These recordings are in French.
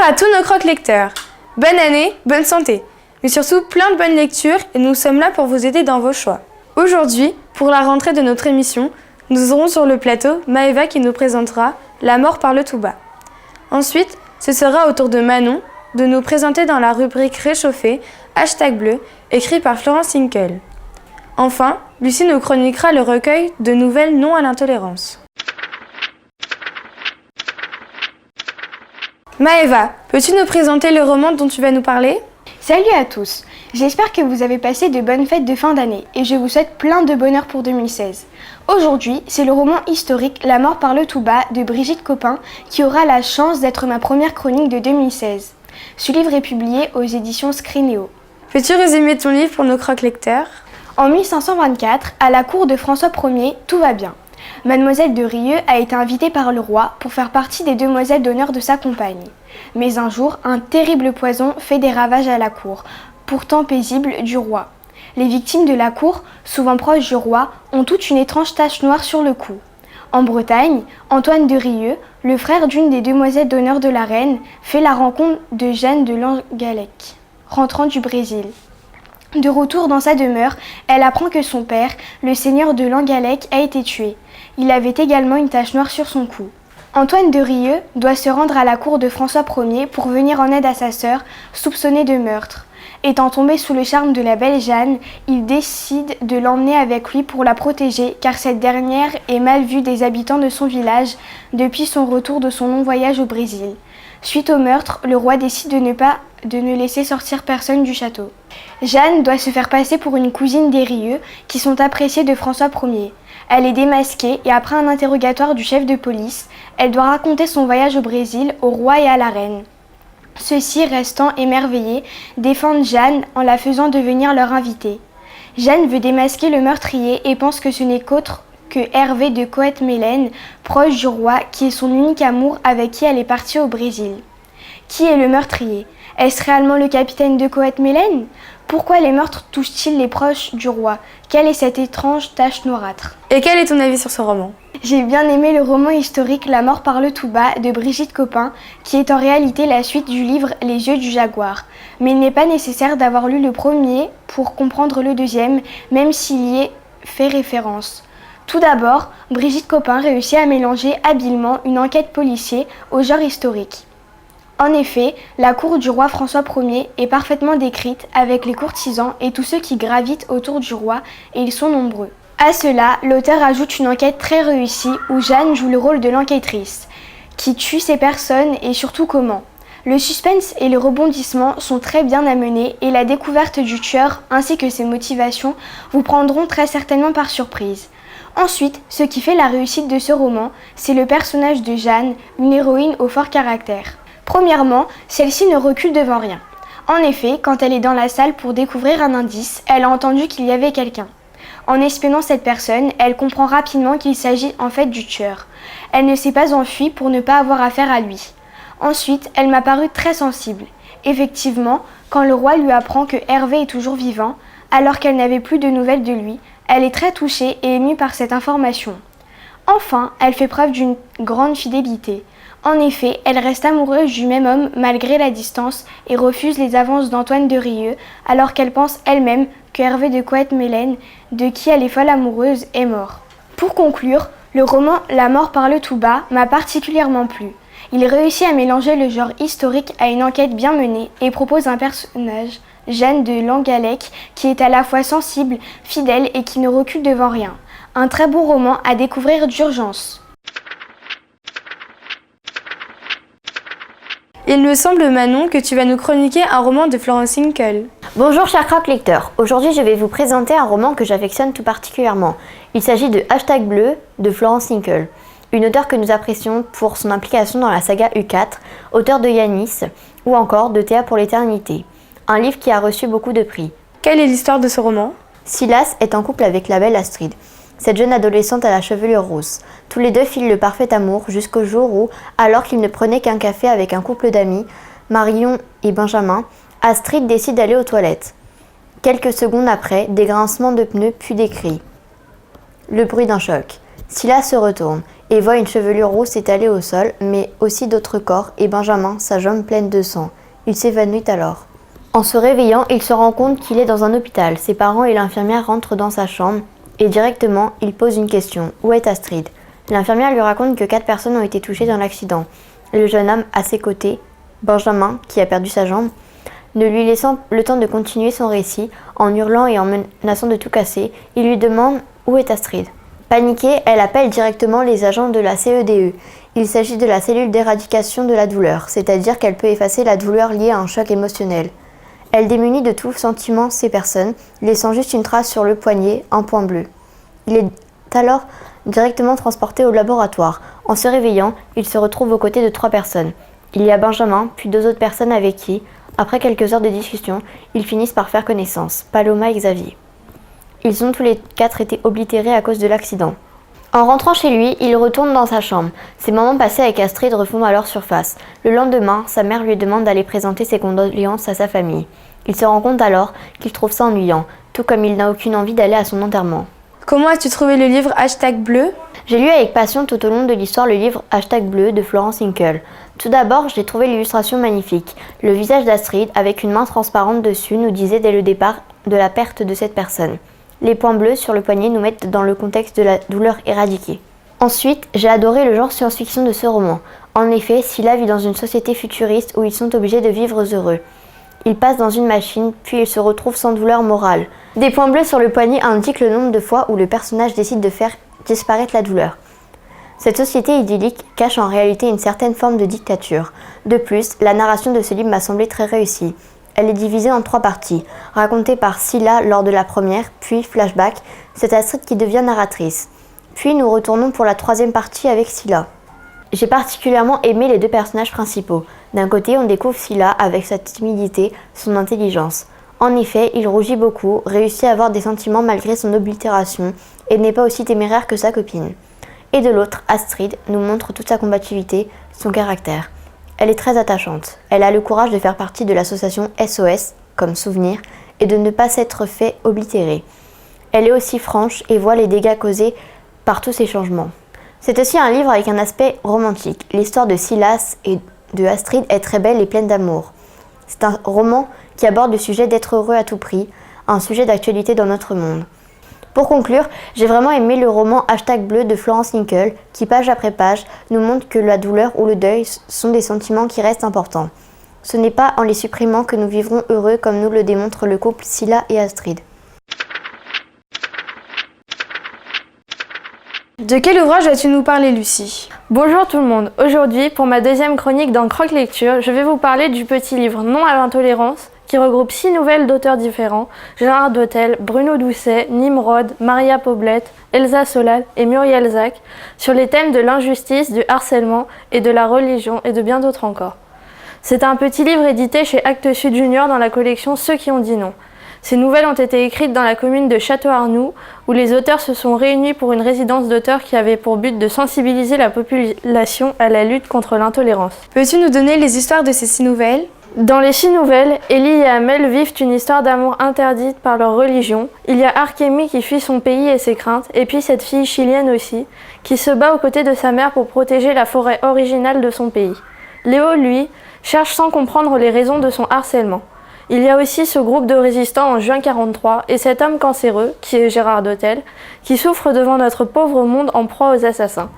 à tous nos croque-lecteurs. Bonne année, bonne santé, mais surtout plein de bonnes lectures et nous sommes là pour vous aider dans vos choix. Aujourd'hui, pour la rentrée de notre émission, nous aurons sur le plateau Maëva qui nous présentera La mort parle tout bas. Ensuite, ce sera au tour de Manon de nous présenter dans la rubrique Réchauffée, #bleu, écrit par Florence Hinkel. Enfin, Lucie nous chroniquera le recueil de nouvelles non à l'intolérance. Maëva, peux-tu nous présenter le roman dont tu vas nous parler ? Salut à tous, j'espère que vous avez passé de bonnes fêtes de fin d'année et je vous souhaite plein de bonheur pour 2016. Aujourd'hui, c'est le roman historique La mort parle tout bas de Brigitte Copin qui aura la chance d'être ma première chronique de 2016. Ce livre est publié aux éditions Scrinéo. Peux-tu résumer ton livre pour nos croque-lecteurs ? En 1524, à la cour de François Ier, tout va bien. Mademoiselle de Rieux a été invitée par le roi pour faire partie des demoiselles d'honneur de sa compagne. Mais un jour, un terrible poison fait des ravages à la cour, pourtant paisible, du roi. Les victimes de la cour, souvent proches du roi, ont toute une étrange tache noire sur le cou. En Bretagne, Antoine de Rieux, le frère d'une des demoiselles d'honneur de la reine, fait la rencontre de Jeanne de Langalec, rentrant du Brésil. De retour dans sa demeure, elle apprend que son père, le seigneur de Langalec, a été tué. Il avait également une tache noire sur son cou. Antoine de Rieux doit se rendre à la cour de François Ier pour venir en aide à sa sœur, soupçonnée de meurtre. Étant tombé sous le charme de la belle Jeanne, il décide de l'emmener avec lui pour la protéger, car cette dernière est mal vue des habitants de son village depuis son retour de son long voyage au Brésil. Suite au meurtre, le roi décide de ne laisser sortir personne du château. Jeanne doit se faire passer pour une cousine des Rieux, qui sont appréciées de François Ier. Elle est démasquée et après un interrogatoire du chef de police, elle doit raconter son voyage au Brésil, au roi et à la reine. Ceux-ci, restant émerveillés, défendent Jeanne en la faisant devenir leur invitée. Jeanne veut démasquer le meurtrier et pense que ce n'est qu'autre que Hervé de Coët-Mélène, proche du roi, qui est son unique amour avec qui elle est partie au Brésil. Qui est le meurtrier ? Est-ce réellement le capitaine de Coët-Mélène ? Pourquoi les meurtres touchent-ils les proches du roi ? Quelle est cette étrange tache noirâtre ? Et quel est ton avis sur ce roman ? J'ai bien aimé le roman historique La mort parle tout bas de Brigitte Copin, qui est en réalité la suite du livre Les yeux du jaguar. Mais il n'est pas nécessaire d'avoir lu le premier pour comprendre le deuxième, même s'il y est fait référence. Tout d'abord, Brigitte Copin réussit à mélanger habilement une enquête policière au genre historique. En effet, la cour du roi François Ier est parfaitement décrite avec les courtisans et tous ceux qui gravitent autour du roi, et ils sont nombreux. À cela, l'auteur ajoute une enquête très réussie où Jeanne joue le rôle de l'enquêtrice, qui tue ces personnes et surtout comment. Le suspense et les rebondissements sont très bien amenés et la découverte du tueur ainsi que ses motivations vous prendront très certainement par surprise. Ensuite, ce qui fait la réussite de ce roman, c'est le personnage de Jeanne, une héroïne au fort caractère. Premièrement, celle-ci ne recule devant rien. En effet, quand elle est dans la salle pour découvrir un indice, elle a entendu qu'il y avait quelqu'un. En espionnant cette personne, elle comprend rapidement qu'il s'agit en fait du tueur. Elle ne s'est pas enfuie pour ne pas avoir affaire à lui. Ensuite, elle m'a paru très sensible. Effectivement, quand le roi lui apprend que Hervé est toujours vivant, alors qu'elle n'avait plus de nouvelles de lui, elle est très touchée et émue par cette information. Enfin, elle fait preuve d'une grande fidélité. En effet, elle reste amoureuse du même homme malgré la distance et refuse les avances d'Antoine de Rieux alors qu'elle pense elle-même que Hervé de Coët-Mélène, de qui elle est folle amoureuse, est mort. Pour conclure, le roman La mort parle tout bas m'a particulièrement plu. Il réussit à mélanger le genre historique à une enquête bien menée et propose un personnage, Jeanne de Langalec, qui est à la fois sensible, fidèle et qui ne recule devant rien. Un très bon roman à découvrir d'urgence. Il me semble, Manon, que tu vas nous chroniquer un roman de Florence Hinkel. Bonjour chers croque-lecteurs, aujourd'hui je vais vous présenter un roman que j'affectionne tout particulièrement. Il s'agit de #bleu de Florence Hinkel, une auteure que nous apprécions pour son implication dans la saga U4, auteure de Yanis ou encore de Théa pour l'éternité, un livre qui a reçu beaucoup de prix. Quelle est l'histoire de ce roman ? Silas est en couple avec la belle Astrid. Cette jeune adolescente à la chevelure rose. Tous les deux filent le parfait amour jusqu'au jour où, alors qu'ils ne prenaient qu'un café avec un couple d'amis, Marion et Benjamin, Astrid décide d'aller aux toilettes. Quelques secondes après, des grincements de pneus puis des cris. Le bruit d'un choc. Silas se retourne. et voit une chevelure rousse étalée au sol, mais aussi d'autres corps, et Benjamin, sa jambe pleine de sang. Il s'évanouit alors. En se réveillant, il se rend compte qu'il est dans un hôpital. Ses parents et l'infirmière rentrent dans sa chambre, et directement, il pose une question. Où est Astrid? L'infirmière lui raconte que 4 personnes ont été touchées dans l'accident. Le jeune homme à ses côtés, Benjamin, qui a perdu sa jambe, ne lui laissant le temps de continuer son récit, en hurlant et en menaçant de tout casser, il lui demande où est Astrid. Paniquée, elle appelle directement les agents de la CEDE. Il s'agit de la cellule d'éradication de la douleur, c'est-à-dire qu'elle peut effacer la douleur liée à un choc émotionnel. Elle démunit de tout sentiment ces personnes, laissant juste une trace sur le poignet, un point bleu. Il est alors directement transporté au laboratoire. En se réveillant, il se retrouve aux côtés de 3 personnes. Il y a Benjamin, puis 2 autres personnes avec qui, après quelques heures de discussion, ils finissent par faire connaissance, Paloma et Xavier. Ils ont tous les 4 été oblitérés à cause de l'accident. En rentrant chez lui, il retourne dans sa chambre. Ses moments passés avec Astrid refont alors surface. Le lendemain, sa mère lui demande d'aller présenter ses condoléances à sa famille. Il se rend compte alors qu'il trouve ça ennuyant, tout comme il n'a aucune envie d'aller à son enterrement. Comment as-tu trouvé le livre #bleu? J'ai lu avec passion tout au long de l'histoire le livre #bleu de Florence Hinkel. Tout d'abord, j'ai trouvé l'illustration magnifique. Le visage d'Astrid, avec une main transparente dessus, nous disait dès le départ de la perte de cette personne. Les points bleus sur le poignet nous mettent dans le contexte de la douleur éradiquée. Ensuite, j'ai adoré le genre science-fiction de ce roman. En effet, Scylla vit dans une société futuriste où ils sont obligés de vivre heureux. Ils passent dans une machine, puis ils se retrouvent sans douleur morale. Des points bleus sur le poignet indiquent le nombre de fois où le personnage décide de faire disparaître la douleur. Cette société idyllique cache en réalité une certaine forme de dictature. De plus, la narration de ce livre m'a semblé très réussie. Elle est divisée en 3 parties, racontée par Scylla lors de la première, puis flashback, c'est Astrid qui devient narratrice. Puis nous retournons pour la 3e partie avec Scylla. J'ai particulièrement aimé les 2 personnages principaux. D'un côté, on découvre Scylla avec sa timidité, son intelligence. En effet, il rougit beaucoup, réussit à avoir des sentiments malgré son oblitération, et n'est pas aussi téméraire que sa copine. Et de l'autre, Astrid nous montre toute sa combativité, son caractère. Elle est très attachante. Elle a le courage de faire partie de l'association SOS, comme souvenir, et de ne pas s'être fait oblitérer. Elle est aussi franche et voit les dégâts causés par tous ces changements. C'est aussi un livre avec un aspect romantique. L'histoire de Silas et de Astrid est très belle et pleine d'amour. C'est un roman qui aborde le sujet d'être heureux à tout prix, un sujet d'actualité dans notre monde. Pour conclure, j'ai vraiment aimé le roman #bleu de Florence Hinkel, qui page après page nous montre que la douleur ou le deuil sont des sentiments qui restent importants. Ce n'est pas en les supprimant que nous vivrons heureux comme nous le démontre le couple Scylla et Astrid. De quel ouvrage vas-tu nous parler, Lucie? Bonjour tout le monde. Aujourd'hui, pour ma 2e chronique dans Croque Lecture, je vais vous parler du petit livre Non à l'intolérance, qui regroupe 6 nouvelles d'auteurs différents, Gérard Dotel, Bruno Doucet, Nimrod, Maria Poblete, Elsa Solal et Muriel Zac, sur les thèmes de l'injustice, du harcèlement et de la religion et de bien d'autres encore. C'est un petit livre édité chez Actes Sud Junior dans la collection Ceux qui ont dit non. Ces nouvelles ont été écrites dans la commune de Château-Arnoux, où les auteurs se sont réunis pour une résidence d'auteurs qui avait pour but de sensibiliser la population à la lutte contre l'intolérance. Peux-tu nous donner les histoires de ces 6 nouvelles? Dans les 6 nouvelles, Ellie et Amel vivent une histoire d'amour interdite par leur religion. Il y a Arkemi qui fuit son pays et ses craintes, et puis cette fille chilienne aussi, qui se bat aux côtés de sa mère pour protéger la forêt originale de son pays. Léo, lui, cherche sans comprendre les raisons de son harcèlement. Il y a aussi ce groupe de résistants en juin 43 et cet homme cancéreux, qui est Gérard Dotel, qui souffre devant notre pauvre monde en proie aux assassins.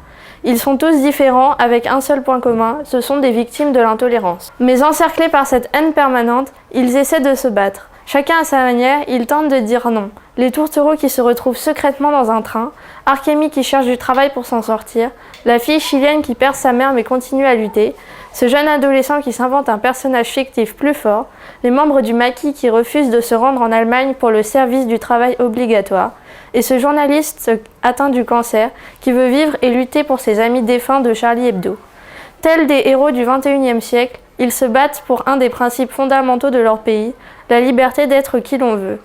Ils sont tous différents avec un seul point commun, ce sont des victimes de l'intolérance. Mais encerclés par cette haine permanente, ils essaient de se battre. Chacun à sa manière, ils tentent de dire non. Les tourtereaux qui se retrouvent secrètement dans un train, Arkemi qui cherche du travail pour s'en sortir, la fille chilienne qui perd sa mère mais continue à lutter, ce jeune adolescent qui s'invente un personnage fictif plus fort, les membres du maquis qui refusent de se rendre en Allemagne pour le service du travail obligatoire, et ce journaliste atteint du cancer qui veut vivre et lutter pour ses amis défunts de Charlie Hebdo. Tels des héros du XXIe siècle, ils se battent pour un des principes fondamentaux de leur pays, la liberté d'être qui l'on veut.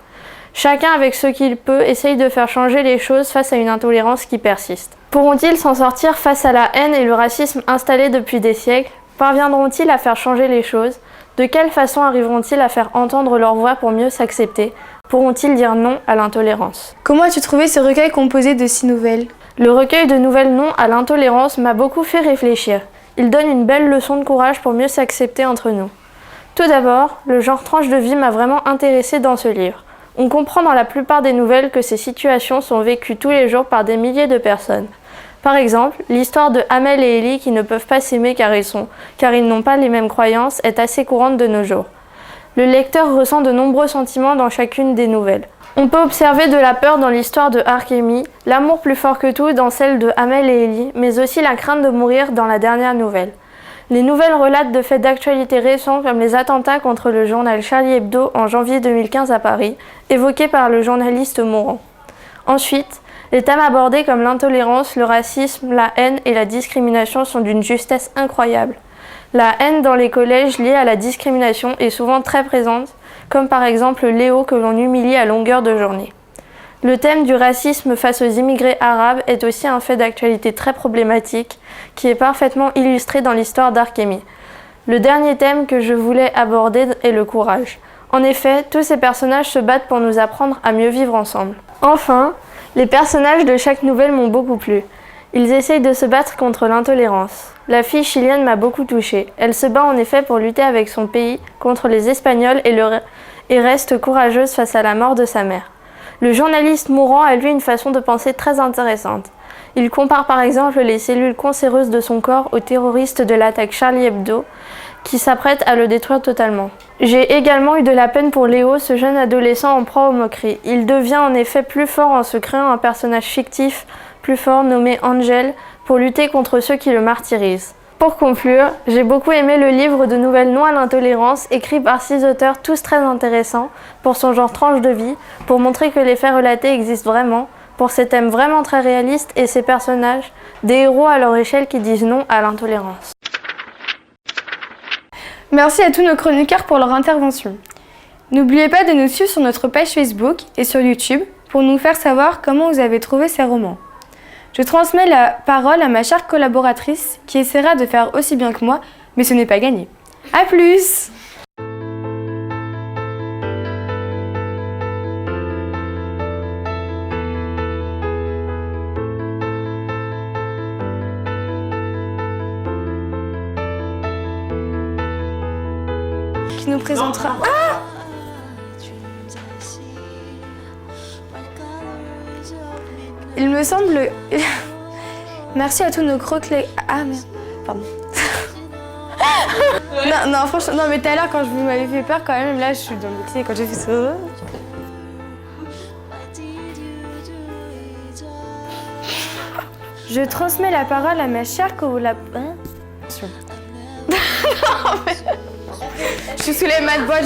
Chacun avec ce qu'il peut essaye de faire changer les choses face à une intolérance qui persiste. Pourront-ils s'en sortir face à la haine et le racisme installés depuis des siècles? Parviendront-ils à faire changer les choses? De quelle façon arriveront-ils à faire entendre leur voix pour mieux s'accepter? Pourront-ils dire non à l'intolérance? Comment as-tu trouvé ce recueil composé de 6 nouvelles? Le recueil de nouvelles Non à l'intolérance m'a beaucoup fait réfléchir. Il donne une belle leçon de courage pour mieux s'accepter entre nous. Tout d'abord, le genre tranche de vie m'a vraiment intéressée dans ce livre. On comprend dans la plupart des nouvelles que ces situations sont vécues tous les jours par des milliers de personnes. Par exemple, l'histoire de Amel et Ellie qui ne peuvent pas s'aimer car ils n'ont pas les mêmes croyances est assez courante de nos jours. Le lecteur ressent de nombreux sentiments dans chacune des nouvelles. On peut observer de la peur dans l'histoire de Arkemi, l'amour plus fort que tout dans celle de Amel et Ellie, mais aussi la crainte de mourir dans la dernière nouvelle. Les nouvelles relatent de faits d'actualité récents comme les attentats contre le journal Charlie Hebdo en janvier 2015 à Paris, évoqués par le journaliste Morand. Ensuite, les thèmes abordés comme l'intolérance, le racisme, la haine et la discrimination sont d'une justesse incroyable. La haine dans les collèges liée à la discrimination est souvent très présente, comme par exemple Léo que l'on humilie à longueur de journée. Le thème du racisme face aux immigrés arabes est aussi un fait d'actualité très problématique qui est parfaitement illustré dans l'histoire d'Arkémie. Le dernier thème que je voulais aborder est le courage. En effet, tous ces personnages se battent pour nous apprendre à mieux vivre ensemble. Enfin, les personnages de chaque nouvelle m'ont beaucoup plu. Ils essayent de se battre contre l'intolérance. La fille chilienne m'a beaucoup touchée. Elle se bat en effet pour lutter avec son pays contre les Espagnols et reste courageuse face à la mort de sa mère. Le journaliste Morand a lui une façon de penser très intéressante. Il compare par exemple les cellules cancéreuses de son corps aux terroristes de l'attaque Charlie Hebdo qui s'apprêtent à le détruire totalement. J'ai également eu de la peine pour Léo, ce jeune adolescent en proie aux moqueries. Il devient en effet plus fort en se créant un personnage fictif, plus fort nommé Angel, pour lutter contre ceux qui le martyrisent. Pour conclure, j'ai beaucoup aimé le livre de nouvelles Non à l'intolérance, écrit par 6 auteurs tous très intéressants, pour son genre tranche de vie, pour montrer que les faits relatés existent vraiment, pour ses thèmes vraiment très réalistes et ses personnages, des héros à leur échelle qui disent non à l'intolérance. Merci à tous nos chroniqueurs pour leur intervention. N'oubliez pas de nous suivre sur notre page Facebook et sur YouTube pour nous faire savoir comment vous avez trouvé ces romans. Je transmets la parole à ma chère collaboratrice qui essaiera de faire aussi bien que moi, mais ce n'est pas gagné. À plus! Qui nous présentera... Ah! Il me semble... Merci à tous nos croquets... Ah merde, pardon. non, franchement, non mais tout à l'heure quand vous m'avez fait peur quand même, là je suis dans le pied quand j'ai fait ça. Je transmets la parole à ma chère collaboratrice. Je suis sous les mains de bois.